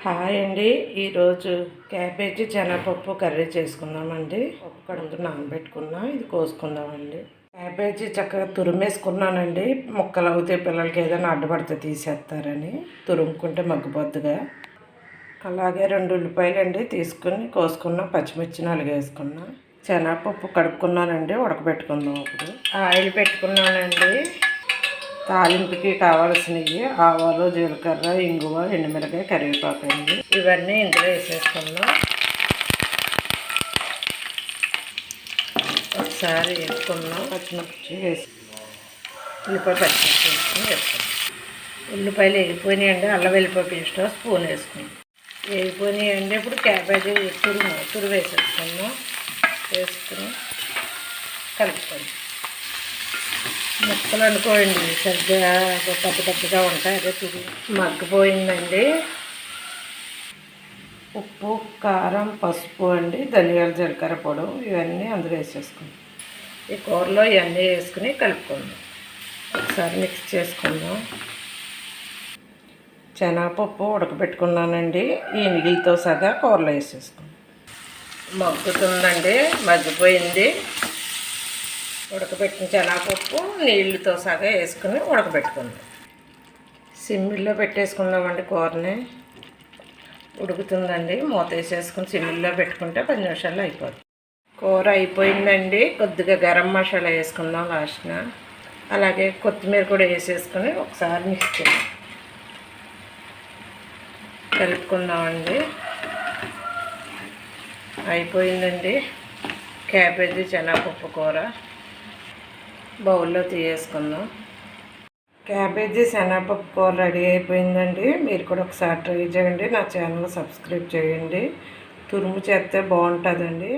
Hi అండి. ఈరోజు cabbage శనగపప్పు కర్రీ చేసుకుందామండి. పప్పు కడుపు నానబెట్టుకున్నా, ఇది కోసుకుందామండి. క్యాబేజీ చక్కగా తురిమేసుకున్నానండి. ముక్కలు అవుతాయి, పిల్లలకి ఏదైనా అడ్డుపడితే తీసేస్తారని తురుముకుంటే మగ్గిపోద్దుగా. అలాగే 2 ఉల్లిపాయలు అండి తీసుకుని కోసుకున్నా, పచ్చిమిర్చి 4 వేసుకున్నా. శనగపప్పు కడుక్కున్నానండి, ఉడకబెట్టుకుందాం. ఇప్పుడు ఆయిల్ పెట్టుకున్నానండి. తాలింపుకి కావాల్సినవి ఆవాలు, జీలకర్ర, ఇంగువ, ఎండుమిరకాయ, కరివేపాకు అండి. ఇవన్నీ ఇందులో వేసేసుకుందాం. ఒకసారి వేసుకుందాం. పచ్చిమిర్చి ఉల్లిపాయ పచ్చిమిర్చి వేసుకుందాం. ఉల్లిపాయలు వేగిపోయినాయండి. అల్లం వెల్లిపాయ పేస్ట్ స్పూన్ వేసుకుందాం. వేగిపోయినాయండి. ఇప్పుడు క్యాబేజీ తురుము వేసేసుకుందాం. వేసుకుని కలుపుకుందాం. ముక్కలు అనుకోండి సరిగ్గా పెద్దగా ఉంటాయి. అదే మగ్గిపోయిందండి. ఉప్పు, కారం, పసుపు అండి, ధనియాల జీలకర్ర పొడి ఇవన్నీ అందులో వేసేసుకుందాం. ఈ కూరలో ఇవన్నీ వేసుకుని కలుపుకుందాం. ఒకసారి మిక్స్ చేసుకుందాం. శనగపప్పు ఉడకబెట్టుకున్నానండి. ఈ నీళ్ళతో సగా కూరలో వేసేసుకుందాం. మగ్గుతుందండి, మగ్గిపోయింది. ఉడకబెట్టిన శనగపప్పు నీళ్ళతో సగా వేసుకుని ఉడకబెట్టుకుందాం. సిమ్మిల్లో పెట్టేసుకుందామండి. కూరని ఉడుకుతుందండి. మూత వేసేసుకుని సిమ్మిల్లో పెట్టుకుంటే 10 నిమిషాల్లో అయిపోతుంది. కూర అయిపోయిందండి. కొద్దిగా గరం మసాలా వేసుకుందాం లాస్ట్న. అలాగే కొత్తిమీర కూడా వేసేసుకుని ఒకసారి మిక్స్ చేద్దాం. కలుపుకుందామండి. అయిపోయిందండి క్యాబేజీ శనగపప్పు కూర. బౌల్లో తీసేసుకుందాం. క్యాబేజీ శనగపప్పు కూర రెడీ అయిపోయిందండి. మీరు కూడా ఒకసారి ట్రై చేయండి. నా ఛానల్ సబ్స్క్రైబ్ చేయండి. తురుము చేస్తే బాగుంటుందండి.